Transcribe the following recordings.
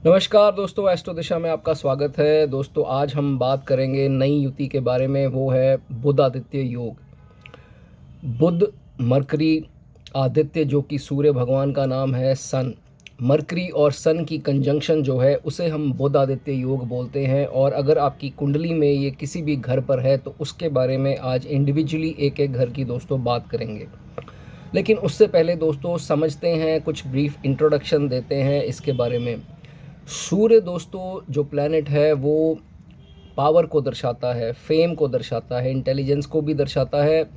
नमस्कार दोस्तों, एस्ट्रो दिशा में आपका स्वागत है। दोस्तों आज हम बात करेंगे नई युति के बारे में, वो है बुध आदित्य योग। बुध, मरकरी, आदित्य जो कि सूर्य भगवान का नाम है, सन। मरकरी और सन की कंजंक्शन जो है उसे हम बुध आदित्य योग बोलते हैं। और अगर आपकी कुंडली में ये किसी भी घर पर है तो उसके बारे में आज इंडिविजुअली एक एक घर की दोस्तों बात करेंगे। लेकिन उससे पहले दोस्तों समझते हैं, कुछ ब्रीफ इंट्रोडक्शन देते हैं इसके बारे में। सूर्य दोस्तों जो प्लैनेट है वो पावर को दर्शाता है, फेम को दर्शाता है, इंटेलिजेंस को भी दर्शाता है,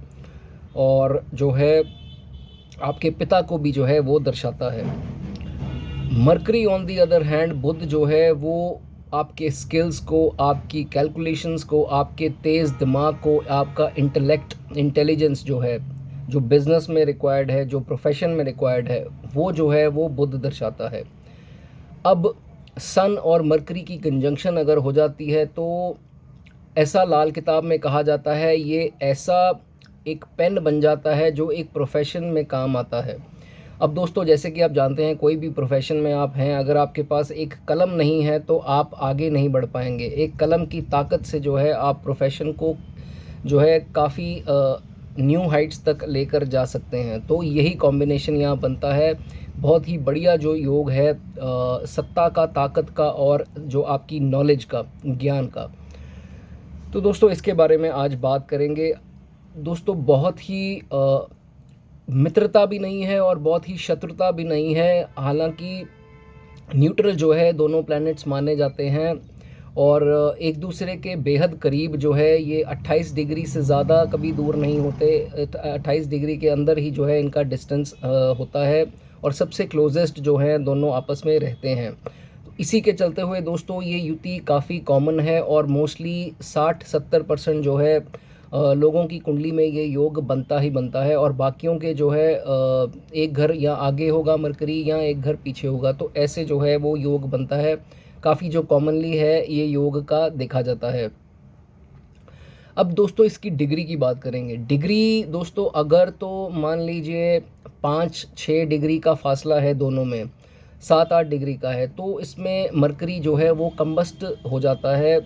और जो है आपके पिता को भी जो है वो दर्शाता है। Mercury on the other hand, Budh जो है वो आपके स्किल्स को, आपकी कैलकुलेशंस को, आपके तेज़ दिमाग को, आपका इंटेलेक्ट, इंटेलिजेंस जो है, जो बिज़नेस में रिक्वायर्ड है, जो प्रोफेशन में रिक्वायर्ड है, वो जो है वो बुध दर्शाता है। अब सन और मरकरी की कंजंक्शन अगर हो जाती है तो ऐसा लाल किताब में कहा जाता है, ये ऐसा एक पेन बन जाता है जो एक प्रोफेशन में काम आता है। अब दोस्तों जैसे कि आप जानते हैं, कोई भी प्रोफेशन में आप हैं, अगर आपके पास एक कलम नहीं है तो आप आगे नहीं बढ़ पाएंगे। एक कलम की ताकत से जो है आप प्रोफेशन को जो है काफ़ी न्यू हाइट्स तक लेकर जा सकते हैं। तो यही कॉम्बिनेशन यहाँ बनता है। बहुत ही बढ़िया जो योग है सत्ता का, ताकत का, और जो आपकी नॉलेज का, ज्ञान का। तो दोस्तों इसके बारे में आज बात करेंगे। दोस्तों बहुत ही मित्रता भी नहीं है और बहुत ही शत्रुता भी नहीं है। हालांकि न्यूट्रल जो है दोनों प्लैनेट्स माने जाते हैं, और एक दूसरे के बेहद करीब जो है ये 28 डिग्री से ज़्यादा कभी दूर नहीं होते। 28 डिग्री के अंदर ही जो है इनका डिस्टेंस होता है, और सबसे क्लोजेस्ट जो हैं दोनों आपस में रहते हैं। तो इसी के चलते हुए दोस्तों ये युति काफ़ी कॉमन है, और मोस्टली 60-70% जो है लोगों की कुंडली में ये योग बनता ही बनता है। और बाकियों के जो है एक घर या आगे होगा मरकरी, या एक घर पीछे होगा, तो ऐसे जो है वो योग बनता है। काफ़ी जो कॉमनली है ये योग का देखा जाता है। अब दोस्तों इसकी डिग्री की बात करेंगे। डिग्री दोस्तों अगर तो मान लीजिए 5-6 डिग्री का फासला है दोनों में, 7-8 डिग्री का है, तो इसमें मरकरी जो है वो कंबस्ट हो जाता है,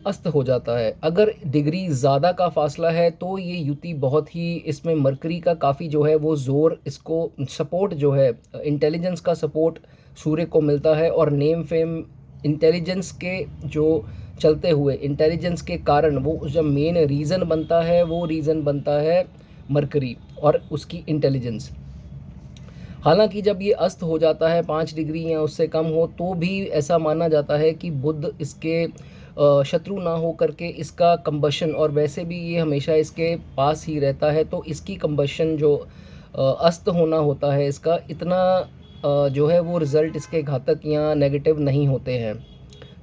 अस्त हो जाता है। अगर डिग्री ज़्यादा का फासला है तो ये युति बहुत ही, इसमें मरकरी का काफ़ी जो है वो ज़ोर, इसको सपोर्ट जो है, इंटेलिजेंस का सपोर्ट सूर्य को मिलता है। और नेम फेम, इंटेलिजेंस के जो चलते हुए, इंटेलिजेंस के कारण वो जो मेन रीज़न बनता है, वो रीज़न बनता है मरकरी और उसकी इंटेलिजेंस। हालांकि जब ये अस्त हो जाता है 5 डिग्री या उससे कम हो, तो भी ऐसा माना जाता है कि बुध इसके शत्रु ना हो करके इसका कंबशन, और वैसे भी ये हमेशा इसके पास ही रहता है, तो इसकी कंबशन जो अस्त होना होता है इसका, इतना जो है वो रिज़ल्ट इसके घातक या नेगेटिव नहीं होते हैं।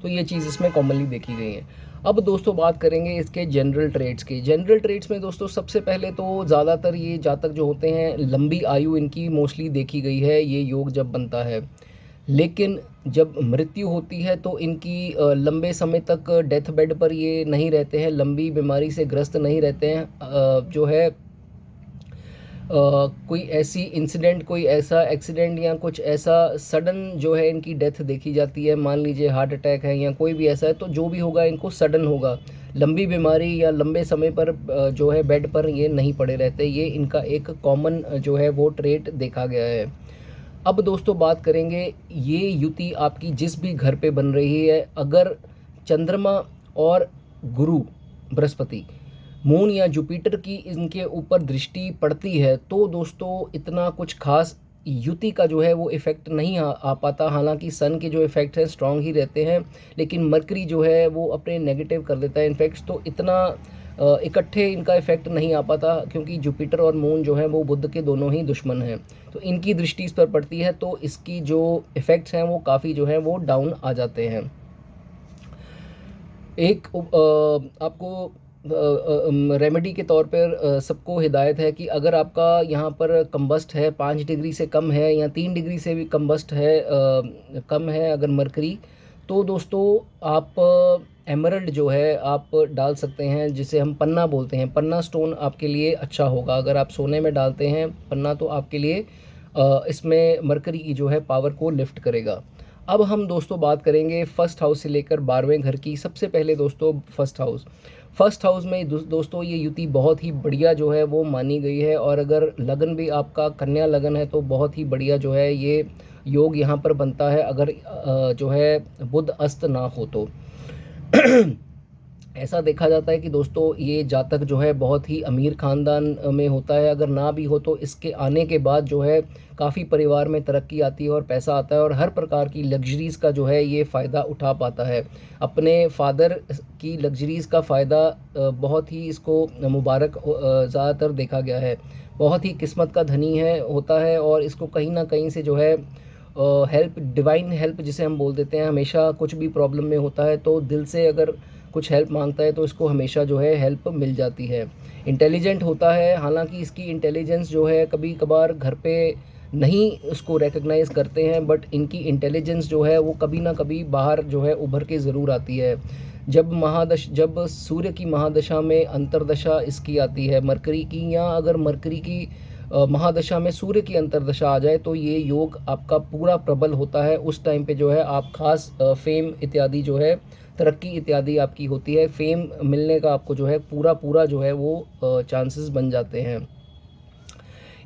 तो ये चीज़ इसमें कॉमनली देखी गई है। अब दोस्तों बात करेंगे इसके जनरल ट्रेड्स की। जनरल ट्रेड्स में दोस्तों सबसे पहले तो ज़्यादातर ये जातक जो होते हैं, लंबी आयु इनकी मोस्टली देखी गई है ये योग जब बनता है। लेकिन जब मृत्यु होती है तो इनकी लंबे समय तक डेथ बेड पर ये नहीं रहते हैं, लंबी बीमारी से ग्रस्त नहीं रहते हैं। जो है कोई ऐसी इंसिडेंट, कोई ऐसा एक्सीडेंट या कुछ ऐसा सडन जो है इनकी डेथ देखी जाती है, मान लीजिए हार्ट अटैक है या कोई भी ऐसा है, तो जो भी होगा इनको सडन होगा। लंबी बीमारी या लंबे समय पर जो है बेड पर ये नहीं पड़े रहते। ये इनका एक कॉमन जो है वो ट्रेट देखा गया है। अब दोस्तों बात करेंगे, ये युति आपकी जिस भी घर पे बन रही है, अगर चंद्रमा और गुरु, बृहस्पति, मून या जुपिटर की इनके ऊपर दृष्टि पड़ती है, तो दोस्तों इतना कुछ खास युति का जो है वो इफ़ेक्ट नहीं आ पाता। हालांकि सन के जो इफ़ेक्ट हैं स्ट्रांग ही रहते हैं, लेकिन मरकरी जो है वो अपने नेगेटिव कर देता है इन्फेक्ट्स, तो इतना इकट्ठे इनका इफ़ेक्ट नहीं आ पाता, क्योंकि जुपिटर और मून जो है वो बुध के दोनों ही दुश्मन हैं। तो इनकी दृष्टि इस पर पड़ती है, तो इसकी जो इफ़ेक्ट्स हैं वो काफ़ी जो है वो डाउन आ जाते हैं। एक आपको रेमेडी के तौर पर सबको हिदायत है कि अगर आपका यहाँ पर कंबस्ट है, 5 डिग्री से कम है या 3 डिग्री से भी कंबस्ट है, कम है अगर मरकरी, तो दोस्तों आप एमरल्ड जो है आप डाल सकते हैं, जिसे हम पन्ना बोलते हैं। पन्ना स्टोन आपके लिए अच्छा होगा। अगर आप सोने में डालते हैं पन्ना, तो आपके लिए इसमें मरकरी की जो है पावर को लिफ्ट करेगा। अब हम दोस्तों बात करेंगे फर्स्ट हाउस से लेकर 12वें घर की। सबसे पहले दोस्तों फर्स्ट हाउस में दोस्तों ये युति बहुत ही बढ़िया जो है वो मानी गई है, और अगर लगन भी आपका कन्या लगन है तो बहुत ही बढ़िया जो है ये योग यहाँ पर बनता है, अगर जो है बुध अस्त ना हो तो। ऐसा देखा जाता है कि दोस्तों ये जातक जो है बहुत ही अमीर ख़ानदान में होता है, अगर ना भी हो तो इसके आने के बाद जो है काफ़ी परिवार में तरक्की आती है और पैसा आता है, और हर प्रकार की लग्जरीज़ का जो है ये फ़ायदा उठा पाता है। अपने फादर की लग्जरीज़ का फ़ायदा बहुत ही इसको मुबारक ज़्यादातर देखा गया है। बहुत ही किस्मत का धनी है होता है, और इसको कहीं ना कहीं से जो है हेल्प, डिवाइन हेल्प जिसे हम बोल देते हैं, हमेशा कुछ भी प्रॉब्लम में होता है तो दिल से अगर कुछ हेल्प मांगता है तो इसको हमेशा जो है हेल्प मिल जाती है। इंटेलिजेंट होता है, हालांकि इसकी इंटेलिजेंस जो है कभी कभार घर पे नहीं उसको रिकग्नाइज करते हैं, बट इनकी इंटेलिजेंस जो है वो कभी ना कभी बाहर जो है उभर के ज़रूर आती है। जब सूर्य की महादशा में अंतरदशा इसकी आती है मरकरी की, या अगर मरकरी की महादशा में सूर्य की अंतरदशा आ जाए तो ये योग आपका पूरा प्रबल होता है। उस टाइम पे जो है आप खास फेम इत्यादि जो है तरक्की इत्यादि आपकी होती है, फेम मिलने का आपको जो है पूरा जो है वो चांसेस बन जाते हैं।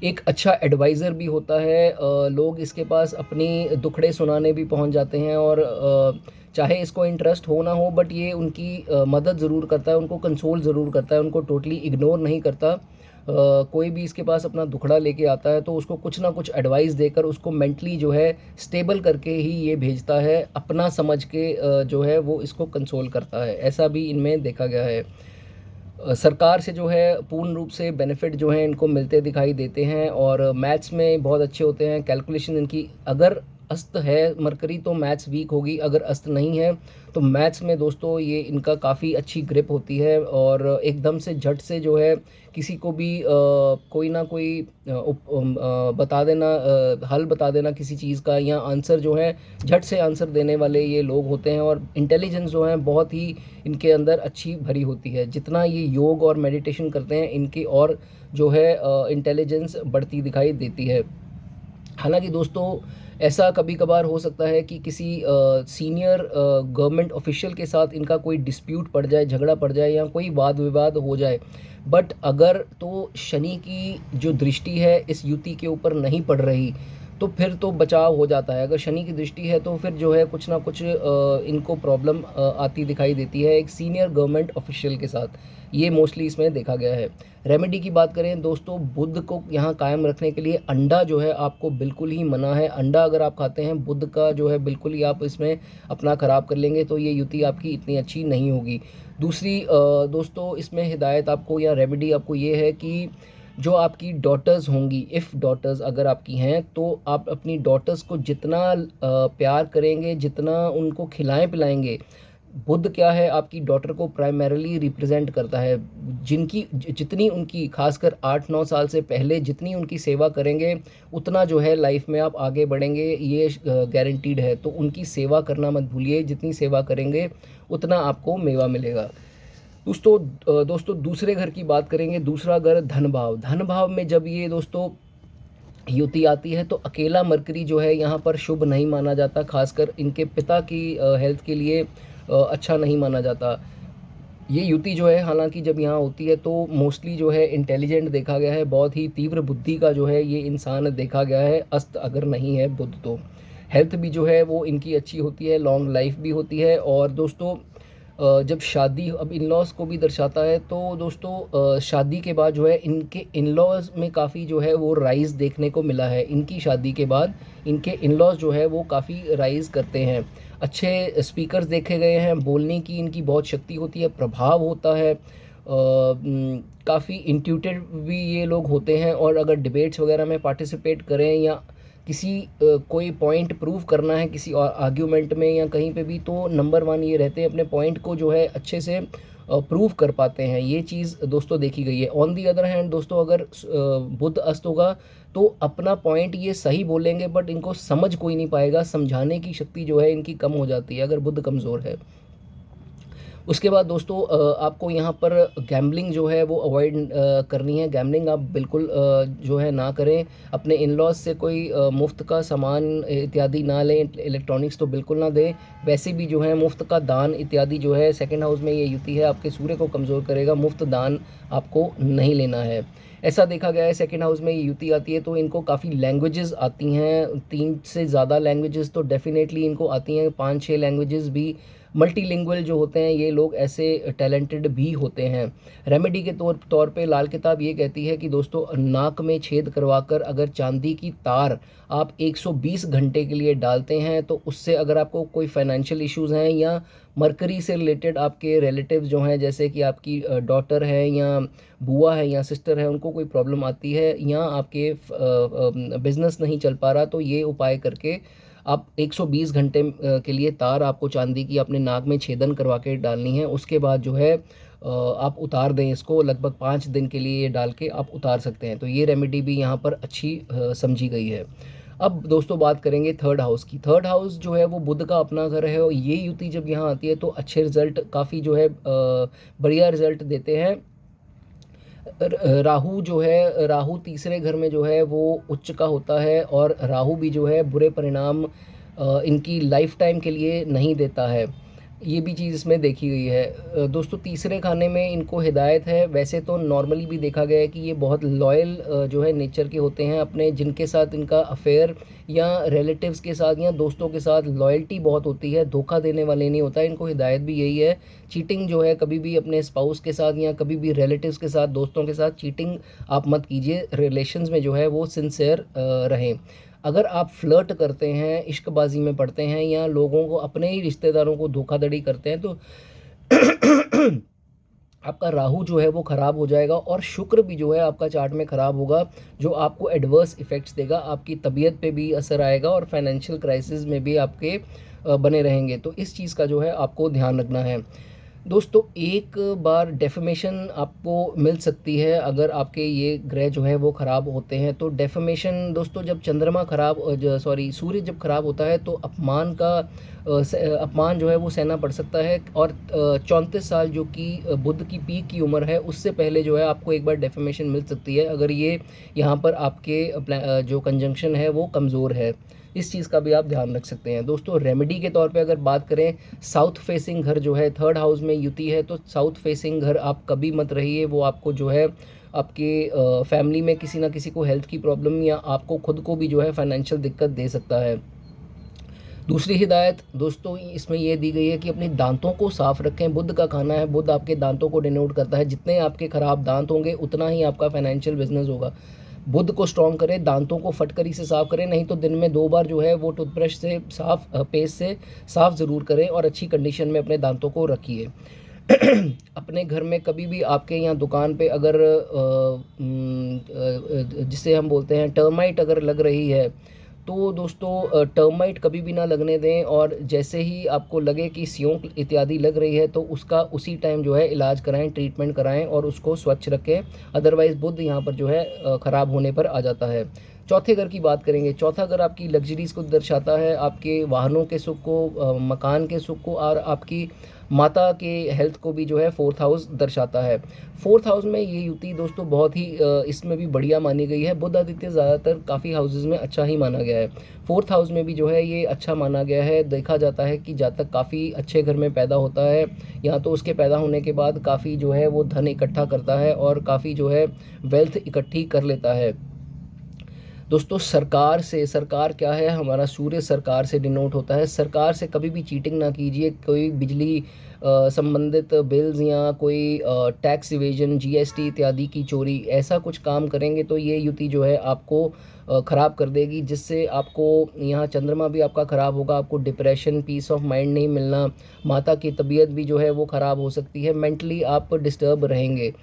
एक अच्छा एडवाइज़र भी होता है, लोग इसके पास अपनी दुखड़े सुनाने भी पहुंच जाते हैं, और चाहे इसको इंटरेस्ट हो ना हो बट ये उनकी मदद ज़रूर करता है, उनको कंसोल ज़रूर करता है, उनको टोटली इग्नोर नहीं करता। कोई भी इसके पास अपना दुखड़ा लेके आता है तो उसको कुछ ना कुछ एडवाइस देकर उसको मेंटली जो है स्टेबल करके ही ये भेजता है, अपना समझ के जो है वो इसको कंसोल करता है। ऐसा भी इनमें देखा गया है। सरकार से जो है पूर्ण रूप से बेनिफिट जो है इनको मिलते दिखाई देते हैं, और मैथ्स में बहुत अच्छे होते हैं। कैलकुलेशन इनकी, अगर अस्त है मरकरी तो मैथ्स वीक होगी, अगर अस्त नहीं है तो मैथ्स में दोस्तों ये इनका काफ़ी अच्छी ग्रिप होती है, और एकदम से झट से जो है किसी को भी कोई ना कोई बता देना, हल बता देना किसी चीज़ का, या आंसर जो है झट से आंसर देने वाले ये लोग होते हैं, और इंटेलिजेंस जो है बहुत ही इनके अंदर अच्छी भरी होती है। जितना ये योग और मेडिटेशन करते हैं इनकी और जो है इंटेलिजेंस बढ़ती दिखाई देती है। हालांकि दोस्तों ऐसा कभी कभार हो सकता है कि किसी सीनियर गवर्नमेंट ऑफिशियल के साथ इनका कोई डिस्प्यूट पड़ जाए, झगड़ा पड़ जाए, या कोई वाद विवाद हो जाए, बट अगर तो शनि की जो दृष्टि है इस युति के ऊपर नहीं पड़ रही तो फिर तो बचाव हो जाता है। अगर शनि की दृष्टि है तो फिर जो है कुछ ना कुछ इनको प्रॉब्लम आती दिखाई देती है एक सीनियर गवर्नमेंट ऑफिशियल के साथ, ये मोस्टली इसमें देखा गया है। रेमेडी की बात करें दोस्तों, बुध को यहाँ कायम रखने के लिए अंडा जो है आपको बिल्कुल ही मना है। अंडा अगर आप खाते हैं बुध का जो है बिल्कुल ही आप इसमें अपना ख़राब कर लेंगे, तो ये युति आपकी इतनी अच्छी नहीं होगी। दूसरी दोस्तों इसमें हिदायत आपको या रेमेडी आपको ये है कि जो आपकी डॉटर्स होंगी, इफ़ डॉटर्स अगर आपकी हैं, तो आप अपनी डॉटर्स को जितना प्यार करेंगे, जितना उनको खिलाएं पिलाएंगे, बुध क्या है आपकी डॉटर को प्राइमरीली रिप्रेजेंट करता है। जितनी उनकी, खासकर 8-9 साल से पहले जितनी उनकी सेवा करेंगे उतना जो है लाइफ में आप आगे बढ़ेंगे, ये गारंटीड है। तो उनकी सेवा करना मत भूलिए, जितनी सेवा करेंगे उतना आपको मेवा मिलेगा। दोस्तों दूसरे घर की बात करेंगे। दूसरा घर धन भाव में जब ये दोस्तों युति आती है तो अकेला मरकरी जो है यहाँ पर शुभ नहीं माना जाता, खासकर इनके पिता की हेल्थ के लिए अच्छा नहीं माना जाता। ये युति जो है हालांकि जब यहाँ होती है तो मोस्टली जो है इंटेलिजेंट देखा गया है, बहुत ही तीव्र बुद्धि का जो है ये इंसान देखा गया है। अस्त अगर नहीं है बुध तो हेल्थ भी जो है वो इनकी अच्छी होती है, लॉन्ग लाइफ भी होती है। और दोस्तों जब शादी, अब इन लॉज को भी दर्शाता है, तो दोस्तों शादी के बाद जो है इनके इन लॉज में काफ़ी जो है वो राइज़ देखने को मिला है। इनकी शादी के बाद इनके इन लॉज जो है वो काफ़ी राइज़ करते हैं, अच्छे स्पीकर्स देखे गए हैं, बोलने की इनकी बहुत शक्ति होती है, प्रभाव होता है, काफ़ी इंट्यूटिव भी ये लोग होते हैं। और अगर डिबेट्स वगैरह में पार्टिसिपेट करें या किसी कोई पॉइंट प्रूव करना है किसी और आर्ग्यूमेंट में या कहीं पे भी, तो नंबर 1 ये रहते हैं, अपने पॉइंट को जो है अच्छे से प्रूव कर पाते हैं। ये चीज़ दोस्तों देखी गई है। ऑन दी अदर हैंड दोस्तों अगर बुध अस्त होगा तो अपना पॉइंट ये सही बोलेंगे बट इनको समझ कोई नहीं पाएगा, समझाने की शक्ति जो है इनकी कम हो जाती है अगर बुध कमज़ोर है। उसके बाद दोस्तों आपको यहाँ पर गैम्बलिंग जो है वो अवॉइड करनी है। गैम्बलिंग आप बिल्कुल जो है ना करें। अपने इन लॉज से कोई मुफ्त का सामान इत्यादि ना लें, इलेक्ट्रॉनिक्स तो बिल्कुल ना दें। वैसे भी जो है मुफ्त का दान इत्यादि जो है सेकंड हाउस में ये युति है आपके सूर्य को कमज़ोर करेगा, मुफ्त दान आपको नहीं लेना है। ऐसा देखा गया है सेकंड हाउस में ये युति आती है तो इनको काफ़ी लैंग्वेजेस आती हैं, 3 से ज़्यादा लैंग्वेजेस तो डेफिनेटली इनको आती हैं, 5-6 लैंग्वेजेस भी। मल्टीलिंगुअल जो होते हैं ये लोग ऐसे टैलेंटेड भी होते हैं। रेमेडी के तौर पे लाल किताब ये कहती है कि दोस्तों नाक में छेद करवाकर अगर चांदी की तार आप 120 घंटे के लिए डालते हैं तो उससे अगर आपको कोई फाइनेंशियल इश्यूज़ हैं या मरकरी से रिलेटेड आपके रिलेटिव्स जो हैं, जैसे कि आपकी डॉटर है या बुआ है या सिस्टर है, उनको कोई प्रॉब्लम आती है या आपके बिजनेस नहीं चल पा रहा, तो ये उपाय करके आप 120 घंटे के लिए तार आपको चांदी की अपने नाक में छेदन करवा के डालनी है। उसके बाद जो है आप उतार दें इसको, लगभग 5 दिन के लिए ये डाल के आप उतार सकते हैं। तो ये रेमेडी भी यहाँ पर अच्छी समझी गई है। अब दोस्तों बात करेंगे थर्ड हाउस की। थर्ड हाउस जो है वो बुध का अपना घर है और ये युति जब यहाँ आती है तो अच्छे रिजल्ट, काफ़ी जो है बढ़िया रिजल्ट देते हैं। राहु जो है, राहु तीसरे घर में जो है वो उच्च का होता है और राहु भी जो है बुरे परिणाम इनकी लाइफ टाइम के लिए नहीं देता है। ये भी चीज़ इसमें देखी गई है। दोस्तों तीसरे खाने में इनको हिदायत है। वैसे तो नॉर्मली भी देखा गया है कि ये बहुत लॉयल जो है नेचर के होते हैं, अपने जिनके साथ इनका अफेयर या रिलेटिव्स के साथ या दोस्तों के साथ लॉयल्टी बहुत होती है, धोखा देने वाले नहीं होता। इनको हिदायत भी यही है, चीटिंग जो है कभी भी अपने स्पाउस के साथ या कभी भी रिलेटिव्स के साथ, दोस्तों के साथ चीटिंग आप मत कीजिए। रिलेशंस में जो है वो सिंसियर रहें। अगर आप फ्लर्ट करते हैं, इश्कबाजी में पड़ते हैं या लोगों को, अपने ही रिश्तेदारों को धोखाधड़ी करते हैं तो आपका राहु जो है वो ख़राब हो जाएगा और शुक्र भी जो है आपका चार्ट में ख़राब होगा, जो आपको एडवर्स इफ़ेक्ट्स देगा, आपकी तबीयत पे भी असर आएगा और फाइनेंशियल क्राइसिस में भी आपके बने रहेंगे। तो इस चीज़ का जो है आपको ध्यान रखना है। दोस्तों एक बार डेफमेशन आपको मिल सकती है अगर आपके ये ग्रह जो है वो ख़राब होते हैं। तो डेफमेशन दोस्तों, जब चंद्रमा ख़राब, सूर्य जब ख़राब होता है तो अपमान जो है वो सहना पड़ सकता है। और 34 साल जो कि बुध की पीक की उम्र है, उससे पहले जो है आपको एक बार डेफमेशन मिल सकती है अगर ये यहाँ पर आपके जो कंजंक्शन है वो कमज़ोर है। इस चीज़ का भी आप ध्यान रख सकते हैं। दोस्तों रेमेडी के तौर पे अगर बात करें, साउथ फेसिंग घर जो है, थर्ड हाउस में युति है तो साउथ फेसिंग घर आप कभी मत रहिए। वो आपको जो है आपके फैमिली में किसी ना किसी को हेल्थ की प्रॉब्लम या आपको खुद को भी जो है फाइनेंशियल दिक्कत दे सकता है। दूसरी हिदायत दोस्तों इसमें यह दी गई है कि अपने दांतों को साफ रखें। बुध का खाना है, बुध आपके दांतों को डिनोट करता है। जितने आपके ख़राब दांत होंगे उतना ही आपका फाइनेंशियल बिजनेस होगा। बुध को स्ट्रॉन्ग करें, दांतों को फटकरी से साफ़ करें, नहीं तो दिन में 2 बार जो है वो टूथब्रश से पेस्ट से साफ़ ज़रूर करें और अच्छी कंडीशन में अपने दांतों को रखिए। अपने घर में कभी भी आपके यहाँ दुकान पे अगर जिसे हम बोलते हैं टर्माइट अगर लग रही है तो दोस्तों टर्माइट कभी भी ना लगने दें। और जैसे ही आपको लगे कि सियोंक इत्यादि लग रही है तो उसका उसी टाइम जो है इलाज कराएं, ट्रीटमेंट कराएं और उसको स्वच्छ रखें। अदरवाइज़ बुध यहाँ पर जो है ख़राब होने पर आ जाता है। चौथे घर की बात करेंगे। चौथा घर आपकी लग्जरीज़ को दर्शाता है, आपके वाहनों के सुख को, मकान के सुख को और आपकी माता के हेल्थ को भी जो है फोर्थ हाउस दर्शाता है। फोर्थ हाउस में ये युति दोस्तों बहुत ही इसमें भी बढ़िया मानी गई है। बुध आदित्य ज़्यादातर काफ़ी हाउसेस में अच्छा ही माना गया है। फोर्थ हाउस में भी जो है ये अच्छा माना गया है। देखा जाता है कि जातक काफ़ी अच्छे घर में पैदा होता है, या तो उसके पैदा होने के बाद काफ़ी जो है वो धन इकट्ठा करता है और काफ़ी जो है वेल्थ इकट्ठी कर लेता है। दोस्तों सरकार क्या है, हमारा सूर्य सरकार से डिनोट होता है। सरकार से कभी भी चीटिंग ना कीजिए। कोई बिजली संबंधित बिल्स या कोई टैक्स इवेजन, जीएसटी इत्यादि की चोरी, ऐसा कुछ काम करेंगे तो ये युति जो है आपको ख़राब कर देगी, जिससे आपको यहाँ चंद्रमा भी आपका ख़राब होगा, आपको डिप्रेशन, पीस ऑफ माइंड नहीं मिलना, माता की तबीयत भी जो है वो ख़राब हो सकती है, मेंटली आप डिस्टर्ब रहेंगे।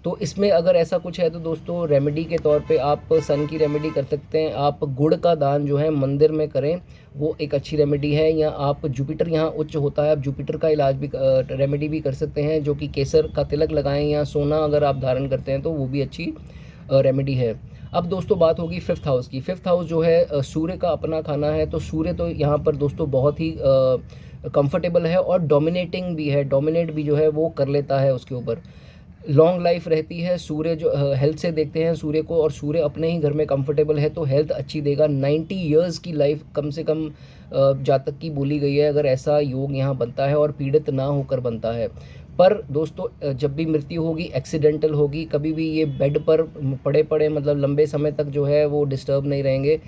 तो इसमें अगर ऐसा कुछ है तो दोस्तों रेमेडी के तौर पे आप सन की रेमेडी कर सकते हैं। आप गुड़ का दान जो है मंदिर में करें, वो एक अच्छी रेमेडी है। या आप जुपिटर यहाँ उच्च होता है, आप जुपिटर का इलाज भी रेमेडी भी कर सकते हैं, जो कि केसर का तिलक लगाएं या सोना अगर आप धारण करते हैं तो वो भी अच्छी रेमेडी है। अब दोस्तों बात होगी फिफ्थ हाउस की। फिफ्थ हाउस जो है सूर्य का अपना खाना है, तो सूर्य तो यहाँ पर दोस्तों बहुत ही कंफर्टेबल है और डोमिनेटिंग भी है, डोमिनेट भी जो है वो कर लेता है उसके ऊपर। लॉन्ग लाइफ रहती है सूर्य, जो हेल्थ से देखते हैं सूर्य को, और सूर्य अपने ही घर में कंफर्टेबल है तो हेल्थ अच्छी देगा। 90 ईयर्स की लाइफ कम से कम जातक की बोली गई है, अगर ऐसा योग यहाँ बनता है और पीड़ित ना होकर बनता है। पर दोस्तों जब भी मृत्यु होगी एक्सीडेंटल होगी, कभी भी ये बेड पर पड़े पड़े मतलब लंबे समय तक जो है वो डिस्टर्ब नहीं रहेंगे,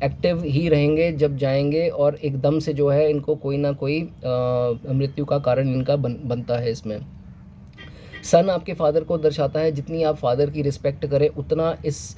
एक्टिव ही रहेंगे जब जाएंगे, और एकदम से जो है इनको कोई ना कोई मृत्यु का कारण इनका बनता है इसमें। सन आपके फादर को दर्शाता है, जितनी आप फादर की रिस्पेक्ट करें उतना इस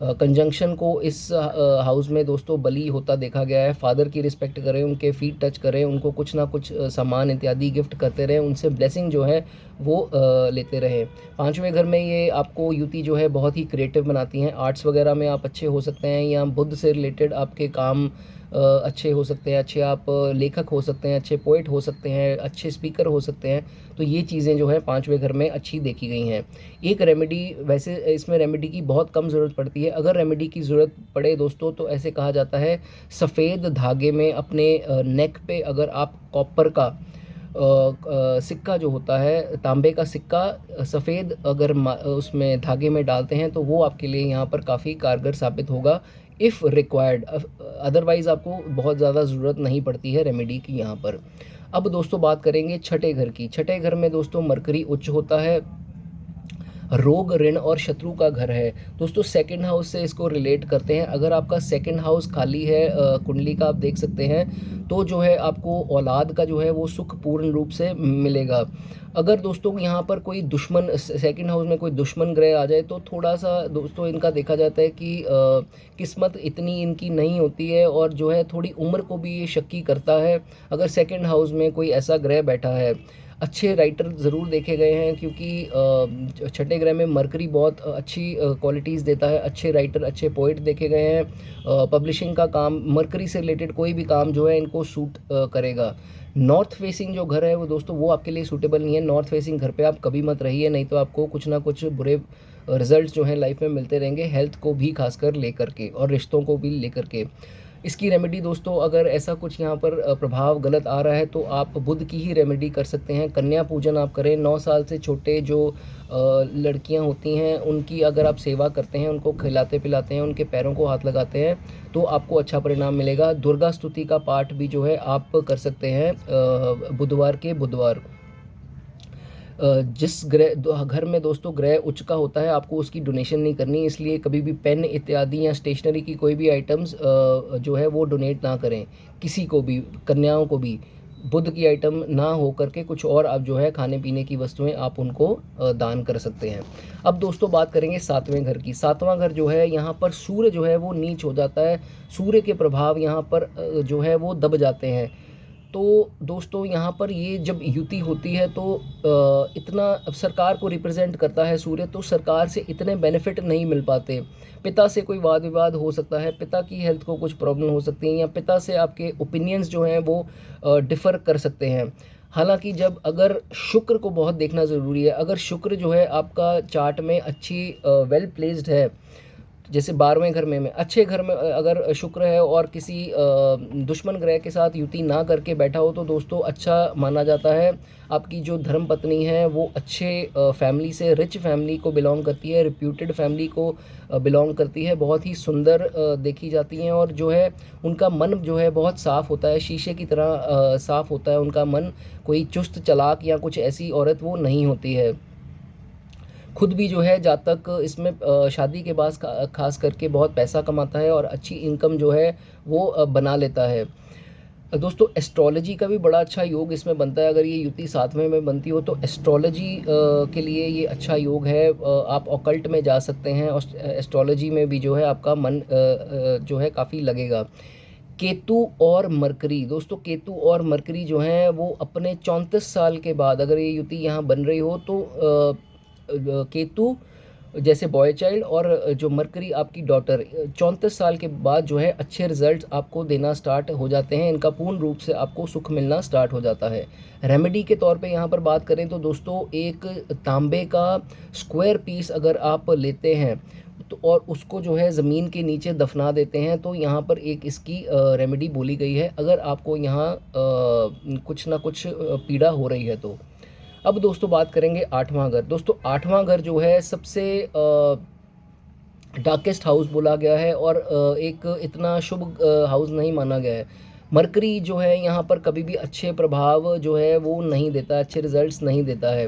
कंजंक्शन को इस हाउस में दोस्तों बली होता देखा गया है। फादर की रिस्पेक्ट करें, उनके फीट टच करें, उनको कुछ ना कुछ सामान इत्यादि गिफ्ट करते रहें, उनसे ब्लेसिंग जो है वो लेते रहें। पांचवें घर में ये आपको युति जो है बहुत ही क्रिएटिव बनाती हैं। आर्ट्स वगैरह में आप अच्छे हो सकते हैं, या बुद्ध से रिलेटेड आपके काम अच्छे हो सकते हैं, अच्छे आप लेखक हो सकते हैं, अच्छे पोइट हो सकते हैं, अच्छे स्पीकर हो सकते हैं। तो ये चीज़ें जो है पांचवें घर में अच्छी देखी गई हैं। एक रेमेडी, वैसे इसमें रेमेडी की बहुत कम ज़रूरत पड़ती है, अगर रेमेडी की ज़रूरत पड़े दोस्तों तो ऐसे कहा जाता है सफ़ेद धागे में अपने नेक पे अगर आप कॉपर का सिक्का जो होता है, तांबे का सिक्का सफ़ेद अगर उसमें धागे में डालते हैं तो वो आपके लिए यहाँ पर काफ़ी कारगर साबित होगा इफ़ रिक्वायर्ड। अदरवाइज़ आपको बहुत ज़्यादा ज़रूरत नहीं पड़ती है रेमेडी की यहाँ पर। अब दोस्तों बात करेंगे छठे घर की। छठे घर में दोस्तों मरकरी उच्च होता है, रोग, ऋण और शत्रु का घर है। दोस्तों सेकंड हाउस से इसको रिलेट करते हैं। अगर आपका सेकंड हाउस खाली है कुंडली का, आप देख सकते हैं, तो जो है आपको औलाद का जो है वो सुख पूर्ण रूप से मिलेगा। अगर दोस्तों यहाँ पर कोई दुश्मन, सेकंड हाउस में कोई दुश्मन ग्रह आ जाए तो थोड़ा सा दोस्तों इनका देखा जाता है कि किस्मत इतनी इनकी नहीं होती है, और जो है थोड़ी उम्र को भी ये शक्की करता है अगर सेकंड हाउस में कोई ऐसा ग्रह बैठा है। अच्छे राइटर ज़रूर देखे गए हैं, क्योंकि छठे ग्रह में मरकरी बहुत अच्छी क्वालिटीज़ देता है। अच्छे राइटर, अच्छे पोइट देखे गए हैं। पब्लिशिंग का काम, मरकरी से रिलेटेड कोई भी काम जो है इनको सूट करेगा। नॉर्थ फेसिंग जो घर है वो दोस्तों वो आपके लिए सूटेबल नहीं है। नॉर्थ फेसिंग घर पे आप कभी मत रहिए, नहीं तो आपको कुछ ना कुछ बुरे रिजल्ट्स जो हैं लाइफ में मिलते रहेंगे, हेल्थ को भी खासकर लेकर के और रिश्तों को भी लेकर के। इसकी रेमेडी दोस्तों, अगर ऐसा कुछ यहाँ पर प्रभाव गलत आ रहा है तो आप बुध की ही रेमेडी कर सकते हैं। कन्या पूजन आप करें। 9 साल से छोटे जो लड़कियाँ होती हैं उनकी अगर आप सेवा करते हैं, उनको खिलाते पिलाते हैं, उनके पैरों को हाथ लगाते हैं तो आपको अच्छा परिणाम मिलेगा। दुर्गा स्तुति का पाठ भी जो है आप कर सकते हैं बुधवार के बुधवार। जिस ग्रह घर में दोस्तों ग्रह उच्च का होता है आपको उसकी डोनेशन नहीं करनी, इसलिए कभी भी पेन इत्यादि या स्टेशनरी की कोई भी आइटम्स जो है वो डोनेट ना करें किसी को भी, कन्याओं को भी। बुध की आइटम ना हो करके कुछ और आप जो है खाने पीने की वस्तुएं आप उनको दान कर सकते हैं। अब दोस्तों बात करेंगे सातवें घर की। सातवां घर जो है यहाँ पर सूर्य जो है वो नीच हो जाता है, सूर्य के प्रभाव यहाँ पर जो है वो दब जाते हैं। तो दोस्तों यहाँ पर ये जब युति होती है तो इतना, अब सरकार को रिप्रेजेंट करता है सूर्य, तो सरकार से इतने बेनिफिट नहीं मिल पाते। पिता से कोई वाद विवाद हो सकता है, पिता की हेल्थ को कुछ प्रॉब्लम हो सकती है, या पिता से आपके ओपिनियंस जो हैं वो डिफ़र कर सकते हैं। हालांकि जब अगर शुक्र को बहुत देखना ज़रूरी है, अगर शुक्र जो है आपका चार्ट में अच्छी वेल प्लेस्ड है, जैसे 12वें घर में अच्छे घर में अगर शुक्र है और किसी दुश्मन ग्रह के साथ युति ना करके बैठा हो तो दोस्तों अच्छा माना जाता है। आपकी जो धर्म पत्नी है वो अच्छे फैमिली से, रिच फैमिली को बिलोंग करती है, रिप्यूटेड फैमिली को बिलोंग करती है, बहुत ही सुंदर देखी जाती हैं, और जो है उनका मन जो है बहुत साफ़ होता है, शीशे की तरह साफ़ होता है उनका मन। कोई चुस्त चालाक या कुछ ऐसी औरत वो नहीं होती है। खुद भी जो है जातक इसमें शादी के बाद खास करके बहुत पैसा कमाता है और अच्छी इनकम जो है वो बना लेता है। दोस्तों एस्ट्रोलॉजी का भी बड़ा अच्छा योग इसमें बनता है। अगर ये युति 7वें में बनती हो तो एस्ट्रोलॉजी के लिए ये अच्छा योग है। आप ऑकल्ट में जा सकते हैं और एस्ट्रोलॉजी में भी जो है आपका मन जो है काफ़ी लगेगा। केतु और मरकरी, दोस्तों केतु और मरकरी जो हैं वो अपने 34 साल के बाद अगर ये युति यहाँ बन रही हो तो केतु जैसे बॉय चाइल्ड और जो मरकरी आपकी डॉटर 34 साल के बाद जो है अच्छे रिजल्ट्स आपको देना स्टार्ट हो जाते हैं। इनका पूर्ण रूप से आपको सुख मिलना स्टार्ट हो जाता है। रेमेडी के तौर पे यहाँ पर बात करें तो दोस्तों एक तांबे का स्क्वायर पीस अगर आप लेते हैं तो और उसको जो है ज़मीन के नीचे दफना देते हैं। तो यहाँ पर एक इसकी रेमेडी बोली गई है, अगर आपको यहाँ कुछ ना कुछ पीड़ा हो रही है तो। अब दोस्तों बात करेंगे आठवां घर। दोस्तों आठवां घर जो है सबसे डार्केस्ट हाउस बोला गया है और एक इतना शुभ हाउस नहीं माना गया है। मरकरी जो है यहाँ पर कभी भी अच्छे प्रभाव जो है वो नहीं देता, अच्छे रिजल्ट्स नहीं देता है।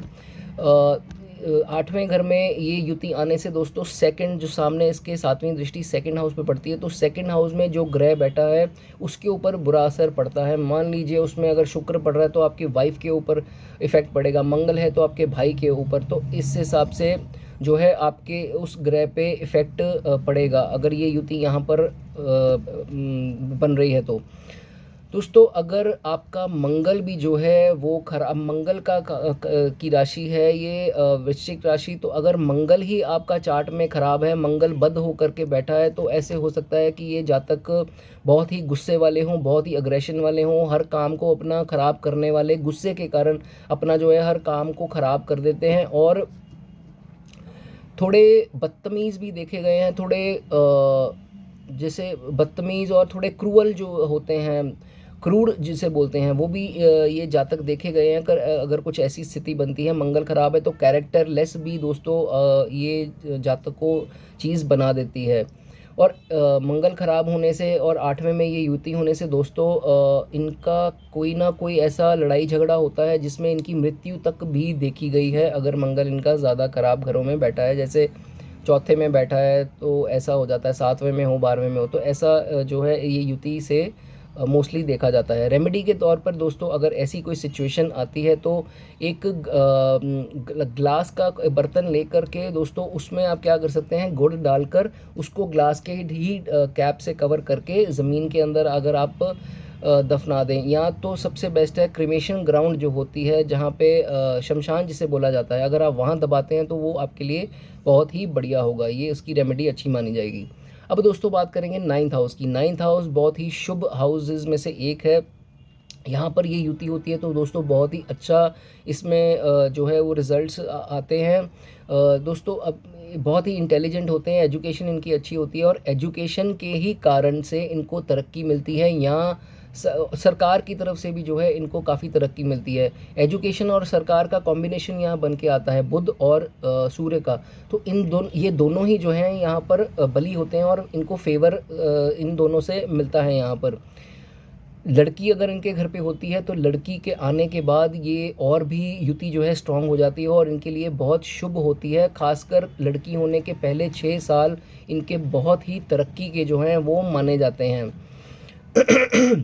आठवें घर में ये युति आने से दोस्तों सेकंड जो सामने इसके सातवीं दृष्टि सेकंड हाउस पे पड़ती है, तो सेकंड हाउस में जो ग्रह बैठा है उसके ऊपर बुरा असर पड़ता है। मान लीजिए उसमें अगर शुक्र पड़ रहा है तो आपकी वाइफ के ऊपर इफ़ेक्ट पड़ेगा, मंगल है तो आपके भाई के ऊपर। तो इस हिसाब से जो है आपके उस ग्रह पे इफ़ेक्ट पड़ेगा अगर ये युति यहाँ पर बन रही है तो। दोस्तों अगर आपका मंगल भी जो है वो खराब, मंगल की राशि है ये वृश्चिक राशि, तो अगर मंगल ही आपका चार्ट में ख़राब है, मंगल बद होकर के बैठा है, तो ऐसे हो सकता है कि ये जातक बहुत ही गुस्से वाले हों, बहुत ही अग्रेशन वाले हों, हर काम को अपना ख़राब करने वाले, गुस्से के कारण अपना जो है हर काम को ख़राब कर देते हैं और थोड़े बदतमीज़ भी देखे गए हैं। थोड़े जैसे बदतमीज़ और थोड़े क्रूअल जो होते हैं, क्रूर जिसे बोलते हैं, वो भी ये जातक देखे गए हैं। अगर कुछ ऐसी स्थिति बनती है, मंगल ख़राब है तो कैरेक्टर लेस भी दोस्तों ये जातक को चीज़ बना देती है। और मंगल ख़राब होने से और आठवें में ये युति होने से दोस्तों इनका कोई ना कोई ऐसा लड़ाई झगड़ा होता है जिसमें इनकी मृत्यु तक भी देखी गई है। अगर मंगल इनका ज़्यादा ख़राब घरों में बैठा है, जैसे चौथे में बैठा है तो ऐसा हो जाता है, सातवें में हो, 12वें में हो, तो ऐसा जो है ये युति से मोस्टली देखा जाता है। रेमेडी के तौर पर दोस्तों अगर ऐसी कोई सिचुएशन आती है तो एक ग्लास का बर्तन लेकर के दोस्तों उसमें आप क्या कर सकते हैं, गुड़ डालकर उसको ग्लास के ही कैप से कवर करके ज़मीन के अंदर अगर आप दफना दें, या तो सबसे बेस्ट है क्रिमेशन ग्राउंड जो होती है जहाँ पे शमशान जिसे बोला जाता है, अगर आप वहाँ दबाते हैं तो वो आपके लिए बहुत ही बढ़िया होगा, ये उसकी रेमेडी अच्छी मानी जाएगी। अब दोस्तों बात करेंगे नाइन्थ हाउस की। नाइन्थ हाउस बहुत ही शुभ हाउसेज में से एक है। यहाँ पर ये युति होती है तो दोस्तों बहुत ही अच्छा इसमें जो है वो रिज़ल्ट्स आते हैं। दोस्तों अब बहुत ही इंटेलिजेंट होते हैं, एजुकेशन इनकी अच्छी होती है और एजुकेशन के ही कारण से इनको तरक्की मिलती है। यहाँ सरकार की तरफ से भी जो है इनको काफ़ी तरक्की मिलती है। एजुकेशन और सरकार का कॉम्बिनेशन यहाँ बन के आता है, बुध और सूर्य का। तो ये दोनों ही जो हैं यहाँ पर बली होते हैं और इनको फेवर इन दोनों से मिलता है। यहाँ पर लड़की अगर इनके घर पे होती है तो लड़की के आने के बाद ये और भी युति जो है स्ट्रांग हो जाती है और इनके लिए बहुत शुभ होती है। खासकर लड़की होने के पहले 6 साल इनके बहुत ही तरक्की के जो हैं वो माने जाते हैं।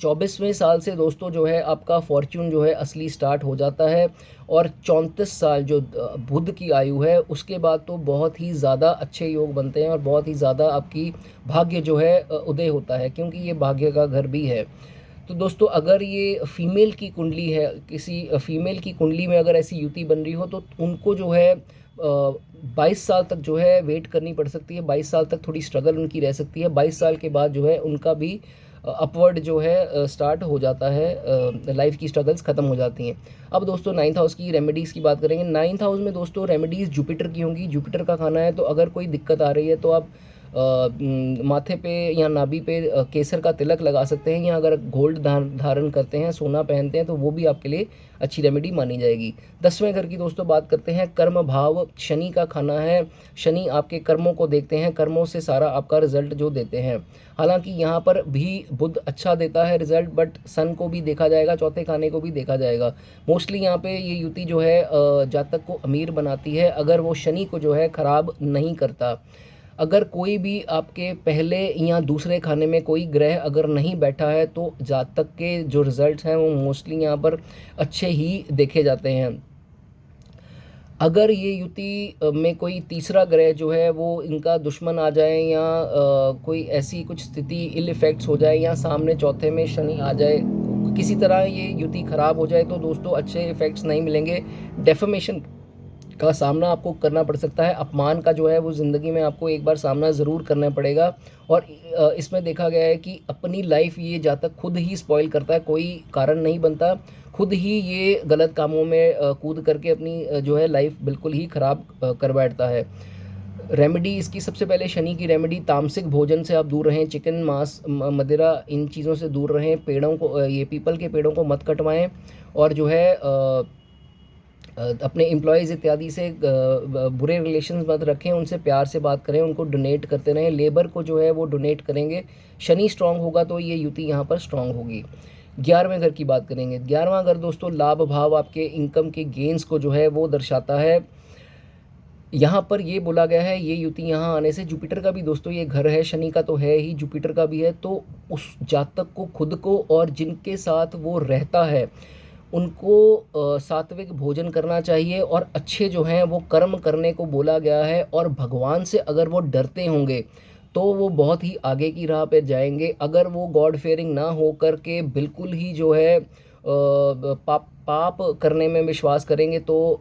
24वें साल से दोस्तों जो है आपका फॉर्च्यून जो है असली स्टार्ट हो जाता है और 34 साल जो बुध की आयु है उसके बाद तो बहुत ही ज़्यादा अच्छे योग बनते हैं और बहुत ही ज़्यादा आपकी भाग्य जो है उदय होता है, क्योंकि ये भाग्य का घर भी है। तो दोस्तों अगर ये फीमेल की कुंडली है, किसी फीमेल की कुंडली में अगर ऐसी युति बन रही हो तो उनको जो है 22 साल तक जो है वेट करनी पड़ सकती है। 22 साल तक थोड़ी स्ट्रगल उनकी रह सकती है। 22 साल के बाद जो है उनका भी अपवर्ड जो है स्टार्ट हो जाता है, लाइफ की स्ट्रगल्स ख़त्म हो जाती हैं। अब दोस्तों नाइन्थ हाउस की रेमेडीज़ की बात करेंगे। नाइन्थ हाउस में दोस्तों रेमेडीज़ जुपिटर की होंगी। जुपिटर का खाना है, तो अगर कोई दिक्कत आ रही है तो आप माथे पे या नाभि पे केसर का तिलक लगा सकते हैं, या अगर गोल्ड धारण करते हैं, सोना पहनते हैं, तो वो भी आपके लिए अच्छी रेमेडी मानी जाएगी। 10वें घर की दोस्तों बात करते हैं। कर्म भाव शनि का खाना है। शनि आपके कर्मों को देखते हैं, कर्मों से सारा आपका रिजल्ट जो देते हैं। हालांकि यहाँ पर भी बुध अच्छा देता है रिजल्ट, बट सन को भी देखा जाएगा, चौथे खाने को भी देखा जाएगा। मोस्टली यहाँ पे ये युति जो है जातक को अमीर बनाती है अगर वो शनि को जो है ख़राब नहीं करता। अगर कोई भी आपके पहले या दूसरे खाने में कोई ग्रह अगर नहीं बैठा है तो जातक के जो रिज़ल्ट्स हैं वो मोस्टली यहाँ पर अच्छे ही देखे जाते हैं। अगर ये युति में कोई तीसरा ग्रह जो है वो इनका दुश्मन आ जाए, या कोई ऐसी कुछ स्थिति इल इफेक्ट्स हो जाए, या सामने चौथे में शनि आ जाए, किसी तरह ये युति ख़राब हो जाए, तो दोस्तों अच्छे इफ़ेक्ट्स नहीं मिलेंगे। डेफमेशन का सामना आपको करना पड़ सकता है। अपमान का जो है वो ज़िंदगी में आपको एक बार सामना ज़रूर करना पड़ेगा। और इसमें देखा गया है कि अपनी लाइफ ये जातक खुद ही स्पॉइल करता है, कोई कारण नहीं बनता, खुद ही ये गलत कामों में कूद करके अपनी जो है लाइफ बिल्कुल ही ख़राब कर बैठता है। रेमेडी इसकी सबसे पहले शनि की रेमेडी, तामसिक भोजन से आप दूर रहें, चिकन, मांस, मदिरा, इन चीज़ों से दूर रहें, पेड़ों को ये पीपल के पेड़ों को मत कटवाएं, और जो है अपने एम्प्लॉयज़ इत्यादि से बुरे रिलेशंस मत रखें, उनसे प्यार से बात करें, उनको डोनेट करते रहें, लेबर को जो है वो डोनेट करेंगे। शनि स्ट्रांग होगा तो ये युति यहाँ पर स्ट्रांग होगी। 11वें घर की बात करेंगे। 11वां घर दोस्तों लाभ भाव, आपके इनकम के गेंस को जो है वो दर्शाता है। यहाँ पर ये बोला गया है, ये युति यहाँ आने से, जुपिटर का भी दोस्तों ये घर है, शनि का तो है ही, जुपिटर का भी है, तो उस जातक को खुद को और जिनके साथ वो रहता है उनको सात्विक भोजन करना चाहिए, और अच्छे जो हैं वो कर्म करने को बोला गया है, और भगवान से अगर वो डरते होंगे तो वो बहुत ही आगे की राह पे जाएंगे। अगर वो गॉड फेयरिंग ना हो कर के बिल्कुल ही जो है पाप करने में विश्वास करेंगे तो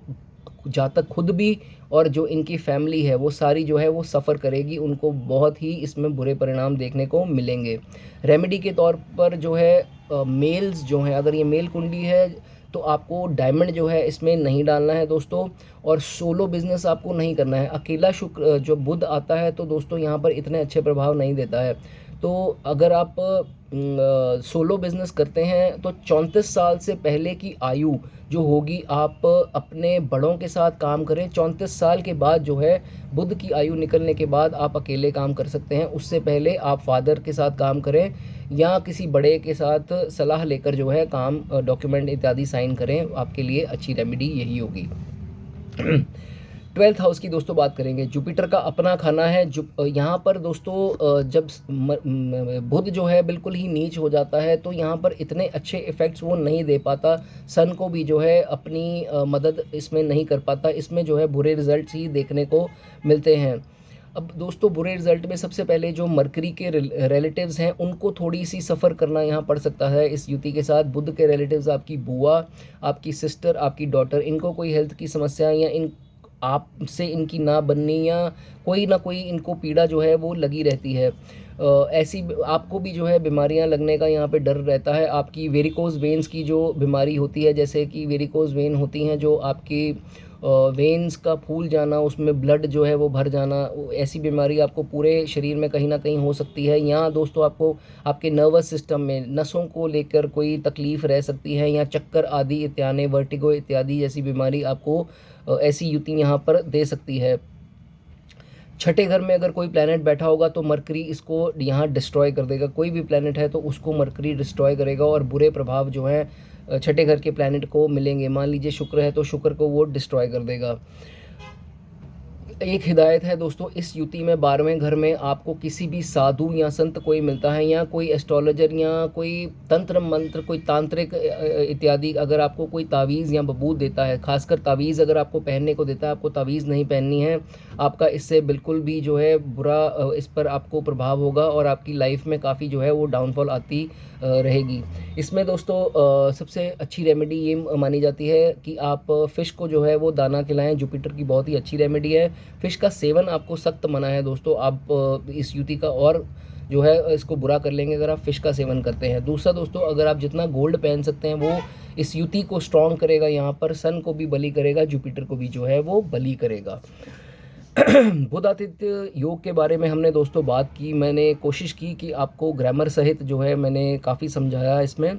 जातक खुद भी और जो इनकी फैमिली है वो सारी जो है वो सफ़र करेगी, उनको बहुत ही इसमें बुरे परिणाम देखने को मिलेंगे। रेमेडी के तौर पर जो है मेल्स जो हैं, अगर ये मेल कुंडली है तो आपको डायमंड जो है इसमें नहीं डालना है दोस्तों, और सोलो बिजनेस आपको नहीं करना है। अकेला शुक्र जो बुध आता है तो दोस्तों यहाँ पर इतने अच्छे प्रभाव नहीं देता है। तो अगर आप सोलो बिजनेस करते हैं तो 34 साल से पहले की आयु जो होगी, आप अपने बड़ों के साथ काम करें। 34 साल के बाद जो है बुध की आयु निकलने के बाद आप अकेले काम कर सकते हैं, उससे पहले आप फादर के साथ काम करें या किसी बड़े के साथ सलाह लेकर जो है काम, डॉक्यूमेंट इत्यादि साइन करें, आपके लिए अच्छी रेमेडी यही होगी। 12th हाउस की दोस्तों बात करेंगे। जुपिटर का अपना खाना है। यहाँ पर दोस्तों जब बुध जो है बिल्कुल ही नीच हो जाता है तो यहाँ पर इतने अच्छे इफ़ेक्ट्स वो नहीं दे पाता, सन को भी जो है अपनी मदद इसमें नहीं कर पाता, इसमें जो है बुरे रिजल्ट्स ही देखने को मिलते हैं। अब दोस्तों बुरे रिजल्ट में सबसे पहले जो मरकरी के रिलेटिव्स हैं उनको थोड़ी सी सफ़र करना यहाँ पड़ सकता है इस युति के साथ। बुध के रिलेटिव्स, आपकी बुआ, आपकी सिस्टर, आपकी डॉटर, इनको कोई हेल्थ की समस्या या इन आपसे इनकी ना बननी या कोई ना कोई इनको पीड़ा जो है वो लगी रहती है। ऐसी आपको भी जो है बीमारियां लगने का यहाँ पे डर रहता है। आपकी वेरिकोज वेन्स की जो बीमारी होती है, जैसे कि वेरिकोज वेन होती हैं जो आपकी वेन्स का फूल जाना, उसमें ब्लड जो है वो भर जाना, ऐसी बीमारी आपको पूरे शरीर में कहीं ना कहीं हो सकती है। या दोस्तों आपको आपके नर्वस सिस्टम में नसों को लेकर कोई तकलीफ़ रह सकती है, या चक्कर आदि इत्यादि, वर्टिगो इत्यादि जैसी बीमारी आपको ऐसी युति यहाँ पर दे सकती है। छठे घर में अगर कोई प्लैनेट बैठा होगा तो मरकरी इसको यहाँ डिस्ट्रॉय कर देगा। कोई भी प्लैनेट है तो उसको मरकरी डिस्ट्रॉय करेगा और बुरे प्रभाव जो हैं छठे घर के प्लैनेट को मिलेंगे। मान लीजिए शुक्र है तो शुक्र को वो डिस्ट्रॉय कर देगा। एक हिदायत है दोस्तों, इस युति में 12वें घर में आपको किसी भी साधु या संत कोई मिलता है, या कोई एस्ट्रोलॉजर या कोई तंत्र मंत्र, कोई तांत्रिक इत्यादि अगर आपको कोई तावीज़ या बबूत देता है, खासकर तावीज़ अगर आपको पहनने को देता है, आपको तावीज़ नहीं पहननी है। आपका इससे बिल्कुल भी जो है बुरा इस पर आपको प्रभाव होगा और आपकी लाइफ में काफ़ी जो है वो डाउनफॉल आती रहेगी। इसमें दोस्तों सबसे अच्छी रेमेडी ये मानी जाती है कि आप फ़िश को जो है वो दाना खिलाएं। जुपिटर की बहुत ही अच्छी रेमेडी है। फ़िश का सेवन आपको सख्त मना है दोस्तों। आप इस युति का और जो है इसको बुरा कर लेंगे अगर आप फ़िश का सेवन करते हैं। दूसरा दोस्तों, अगर आप जितना गोल्ड पहन सकते हैं वो इस युति को स्ट्रॉन्ग करेगा। यहाँ पर सन को भी बली करेगा, जुपिटर को भी जो है वो बली करेगा। बुध आदित्य योग के बारे में हमने दोस्तों बात की। मैंने कोशिश की कि आपको ग्रामर सहित जो है मैंने काफ़ी समझाया इसमें।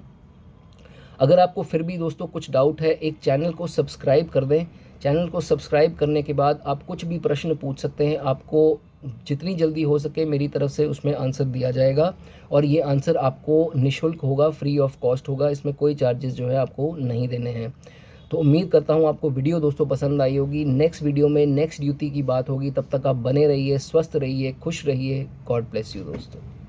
अगर आपको फिर भी दोस्तों कुछ डाउट है, एक चैनल को सब्सक्राइब कर दें। चैनल को सब्सक्राइब करने के बाद आप कुछ भी प्रश्न पूछ सकते हैं। आपको जितनी जल्दी हो सके मेरी तरफ से उसमें आंसर दिया जाएगा, और ये आंसर आपको निःशुल्क होगा, फ्री ऑफ कॉस्ट होगा। इसमें कोई चार्जेस जो है आपको नहीं देने हैं। तो उम्मीद करता हूँ आपको वीडियो दोस्तों पसंद आई होगी। नेक्स्ट वीडियो में नेक्स्ट युति की बात होगी। तब तक आप बने रहिए, स्वस्थ रहिए, खुश रहिए। गॉड ब्लेस यू दोस्तों।